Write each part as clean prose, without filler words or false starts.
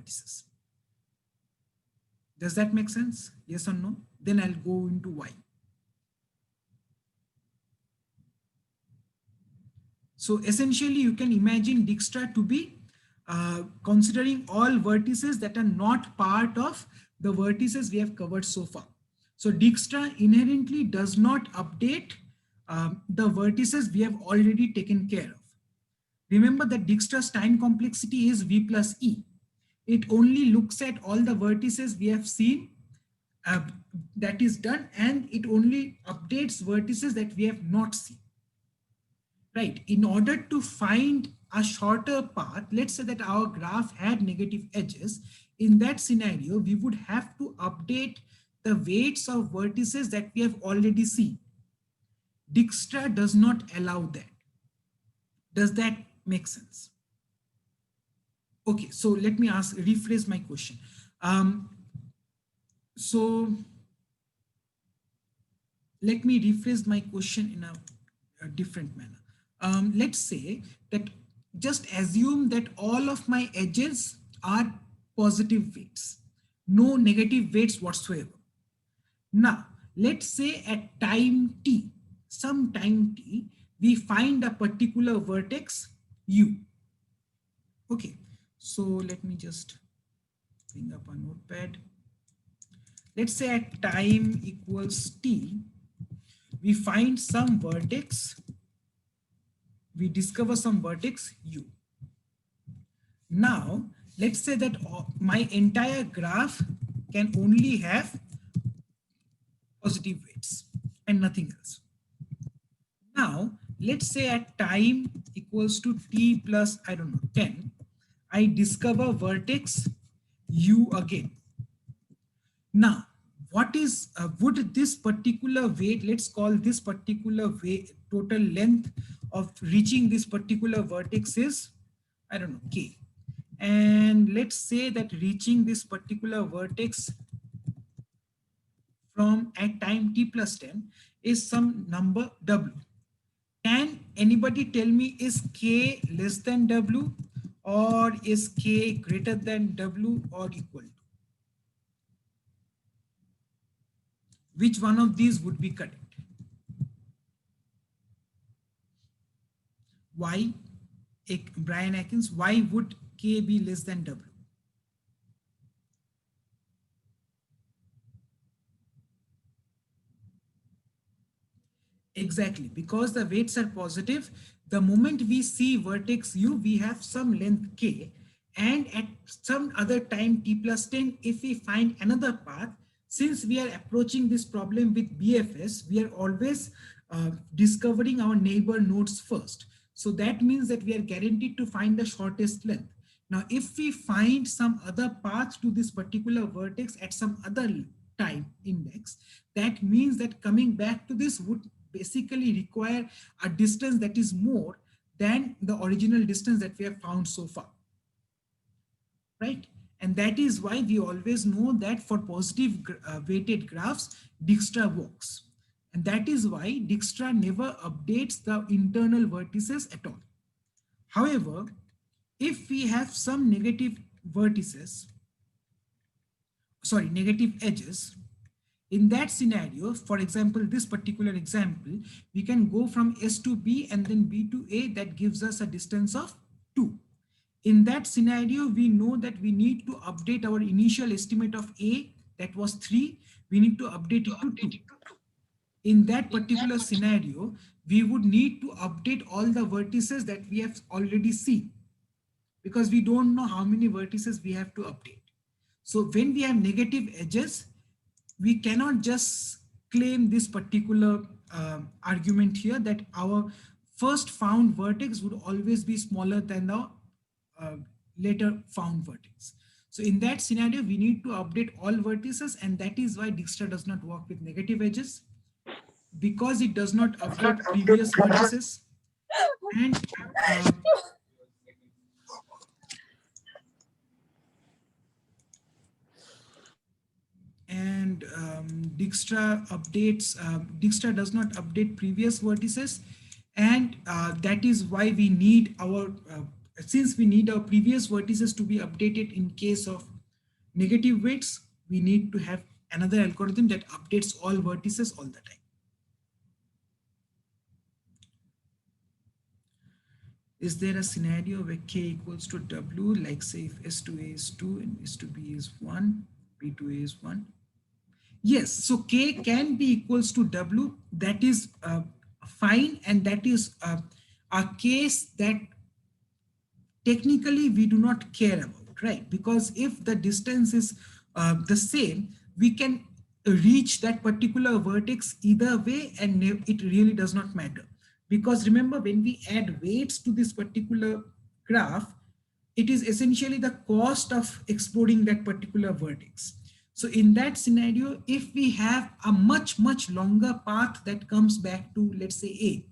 vertices. Does that make sense? Yes or no? Then I'll go into why. So essentially, you can imagine Dijkstra to be considering all vertices that are not part of the vertices we have covered so far. So Dijkstra inherently does not update the vertices we have already taken care of. Remember that Dijkstra's time complexity is V plus E. It only looks at all the vertices we have seen that is done, and it only updates vertices that we have not seen. Right, in order to find a shorter path, let's say that our graph had negative edges. In that scenario, we would have to update the weights of vertices that we have already seen. Dijkstra does not allow that. Does that make sense? Okay, so let me rephrase my question. So let me rephrase my question in a different manner. Let's say that just assume that all of my edges are positive weights, no negative weights whatsoever. Now, let's say at time t, some time t, we find a particular vertex u. Okay, so let me just bring up a notepad. Let's say at time equals t, we find some vertex, we discover some vertex u. Now, let's say that my entire graph can only have positive weights and nothing else. Now, let's say at time equals to t plus, I don't know, 10, I discover vertex u again. Now, what is, would this particular weight, let's call this particular weight, total length of reaching this particular vertex is, I don't know, k. And let's say that reaching this particular vertex from at time t plus 10 is some number w. Can anybody tell me, is k less than w, or is k greater than w, or equal to? Which one of these would be correct? Why, Brian Atkins, why would k be less than w? Exactly, because the weights are positive, the moment we see vertex u, we have some length k, and at some other time t plus 10, if we find another path, since we are approaching this problem with BFS, we are always discovering our neighbor nodes first. So that means that we are guaranteed to find the shortest length. Now, if we find some other path to this particular vertex at some other time index, that means that coming back to this would basically require a distance that is more than the original distance that we have found so far, right? And that is why we always know that for positive weighted graphs, Dijkstra works. And that is why Dijkstra never updates the internal vertices at all. However, if we have some negative vertices, sorry, negative edges, in that scenario, for example, this particular example, we can go from S to B and then B to A. That gives us a distance of 2. In that scenario, we know that we need to update our initial estimate of A, that was 3. We need to update it to 2. In that particular scenario, we would need to update all the vertices that we have already seen, because we don't know how many vertices we have to update. So when we have negative edges, we cannot just claim this particular argument here that our first found vertex would always be smaller than the later found vertex. So in that scenario, we need to update all vertices, and that is why Dijkstra does not work with negative edges, because it does not update previous vertices. And Dijkstra updates, Dijkstra does not update previous vertices, and that is why we need our since we need our previous vertices to be updated in case of negative weights, we need to have another algorithm that updates all vertices all the time. Is there a scenario where k equals to w, like say if S2A is 2 and S2B is 1, B2A is 1? Yes, so k can be equals to w. That is fine, and that is a case that technically we do not care about, right? Because if the distance is the same, we can reach that particular vertex either way, and it really does not matter. Because remember, when we add weights to this particular graph, it is essentially the cost of exploring that particular vertex. So in that scenario, if we have a much longer path that comes back to, let's say, A,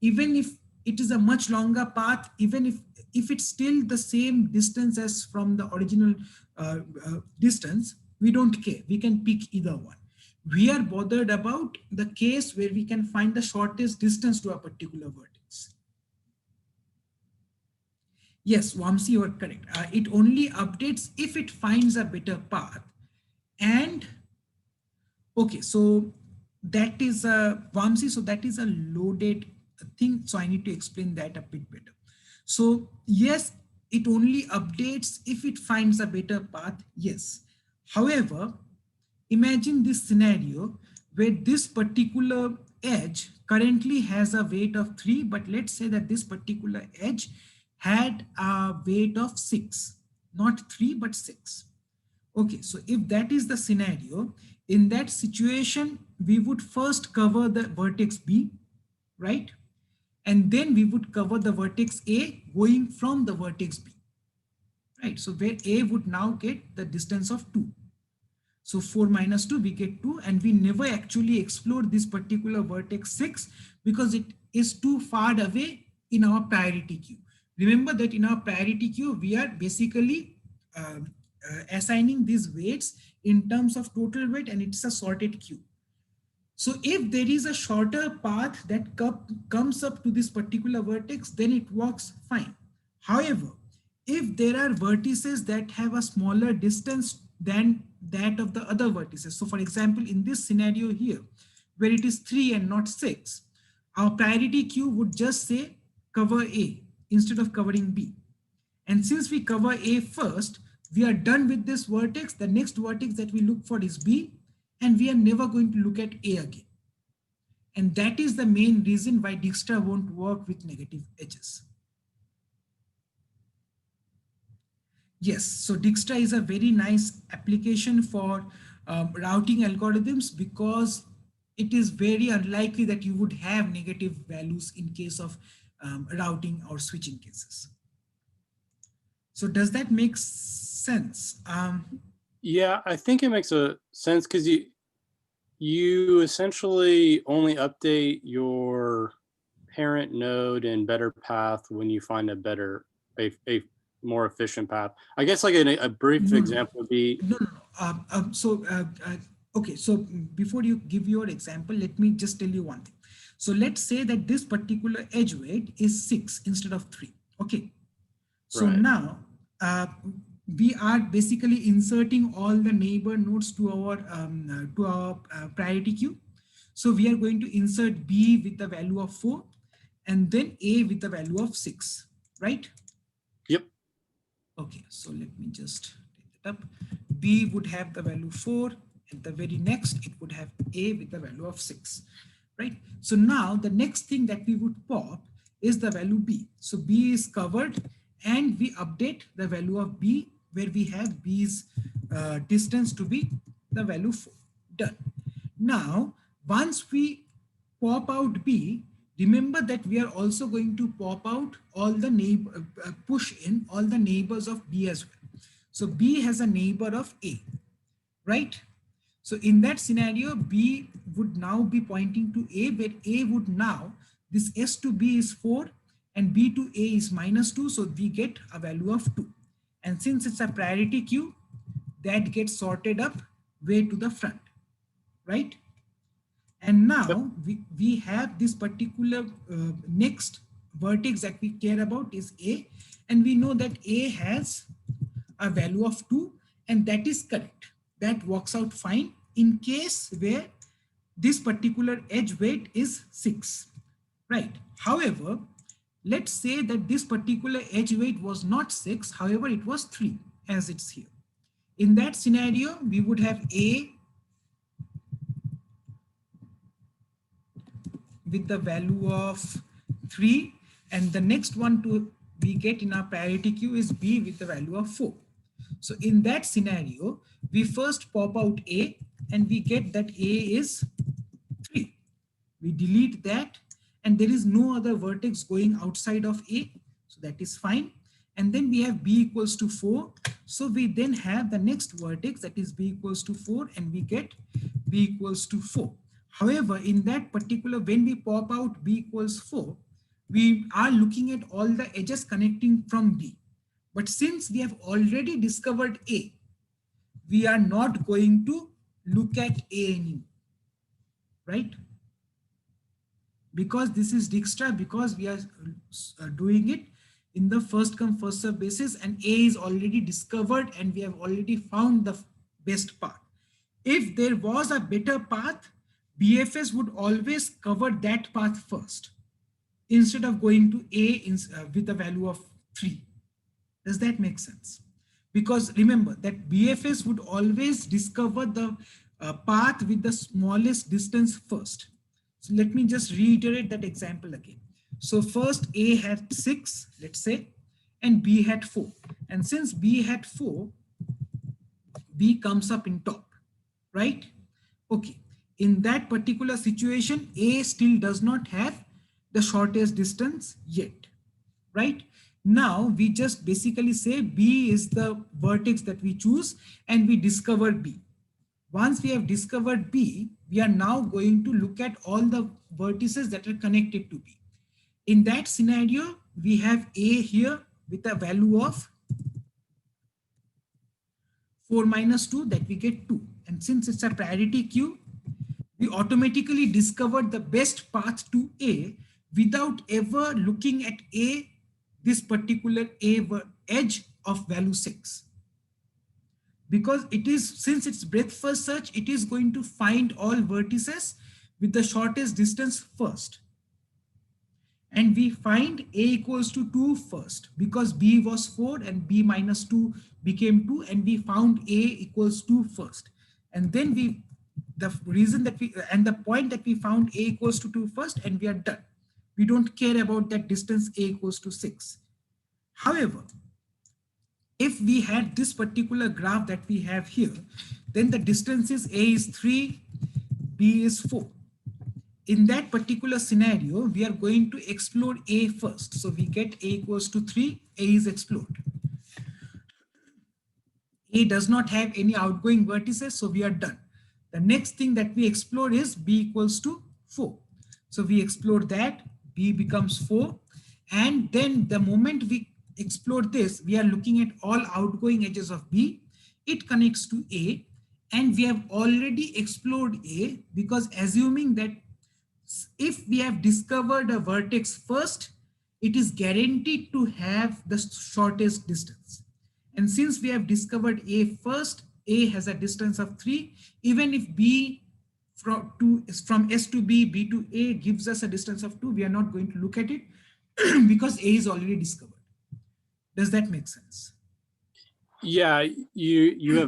even if it is a much longer path, even if it's still the same distance as from the original distance, we don't care. We can pick either one. We are bothered about the case where we can find the shortest distance to a particular vertex. Yes, Vamsi, you are correct. It only updates if it finds a better path. And okay, so that is a Vamsi, so that is a loaded thing. So I need to explain that a bit better. So yes, it only updates if it finds a better path. Yes. However, imagine this scenario where this particular edge currently has a weight of 3, but let's say that this particular edge had a weight of 6, not 3, but 6. Okay, so if that is the scenario, in that situation, we would first cover the vertex B, right? And then we would cover the vertex A going from the vertex B, right? So where A would now get the distance of 2. So 4 minus 2, we get 2, and we never actually explored this particular vertex 6 because it is too far away in our priority queue. Remember that in our priority queue, we are basically assigning these weights in terms of total weight, and it's a sorted queue. So if there is a shorter path that comes up to this particular vertex, then it works fine. However, if there are vertices that have a smaller distance than that of the other vertices, so for example, in this scenario here, where it is 3 and not 6, our priority queue would just say cover A instead of covering B. And since we cover A first, we are done with this vertex. The next vertex that we look for is B, and we are never going to look at A again. And that is the main reason why Dijkstra won't work with negative edges. Yes, so Dijkstra is a very nice application for routing algorithms because it is very unlikely that you would have negative values in case of routing or switching cases. So does that make sense? Yeah, I think it makes a sense because you essentially only update your parent node in better path when you find a better, a more efficient path. I guess like a brief example would be. Okay, so before you give your example, let me just tell you one thing. So let's say that this particular edge weight is 6 instead of 3. Okay. So right. Now we are basically inserting all the neighbor nodes to our priority queue. So we are going to insert B with the value of 4 and then A with the value of 6, right? Yep. Okay, so let me just take it up. B would have the value 4. At the very next, it would have A with the value of 6, right? So now the next thing that we would pop is the value B. So B is covered and we update the value of B where we have B's distance to be the value 4. Done. Now, once we pop out B, remember that we are also going to pop out all the neighbor, push in all the neighbors of B as well. So B has a neighbor of A, right? So in that scenario, B would now be pointing to A, where A would now, this S to B is 4 and B to A is -2. So we get a value of 2. And since it's a priority queue, that gets sorted up way to the front, right? And now we have this particular next vertex that we care about is A. and we know that A has a value of 2, and that is correct. That works out fine in case where this particular edge weight is 6, right? However, let's say that this particular edge weight was not 6, however, it was 3 as it's here. In that scenario, we would have A with the value of 3, and the next one to we get in our priority queue is B with the value of 4. So in that scenario, we first pop out A and we get that A is 3. We delete that, and there is no other vertex going outside of A, so that is fine. And then we have B equals to 4. So we then have the next vertex, that is B equals to 4, and we get B equals to 4. However, in that particular, when we pop out B equals 4, we are looking at all the edges connecting from B. But since we have already discovered A, we are not going to look at A anymore, right? Because this is Dijkstra, because we are doing it in the first come first serve basis, and A is already discovered and we have already found the best path. If there was a better path, BFS would always cover that path first instead of going to A with a value of 3. Does that make sense? Because remember that BFS would always discover the path with the smallest distance first. So let me just reiterate that example again. So first A had 6, let's say, and B had 4. And since B had 4, B comes up in top, right? Okay. In that particular situation, A still does not have the shortest distance yet, right? Now we just basically say B is the vertex that we choose, and we discover B. Once we have discovered B, we are now going to look at all the vertices that are connected to B. In that scenario, we have A here with a value of 4 minus 2, that we get 2. And since it's a priority queue, we automatically discovered the best path to A without ever looking at A, this particular A edge of value 6. Because it is, since it's breadth first search, it is going to find all vertices with the shortest distance first. And we find A equals to 2 first, because B was 4 and B minus 2 became 2, and we found A equals 2 first. And then the reason that the point that we found A equals to 2 first, and we are done. We don't care about that distance A equals to 6. However, if we had this particular graph that we have here, then the distance is A is 3, B is 4. In that particular scenario, we are going to explore A first. So we get A equals to 3, A is explored. A does not have any outgoing vertices, so we are done. The next thing that we explore is B equals to 4. So we explore that, B becomes 4. And then the moment we explore this, we are looking at all outgoing edges of B. It connects to A, and we have already explored A, because assuming that if we have discovered a vertex first, it is guaranteed to have the shortest distance. And since we have discovered A first, A has a distance of 3. Even if B from S to B, B to A gives us a distance of 2, we are not going to look at it because A is already discovered. Does that make sense? Yeah, you have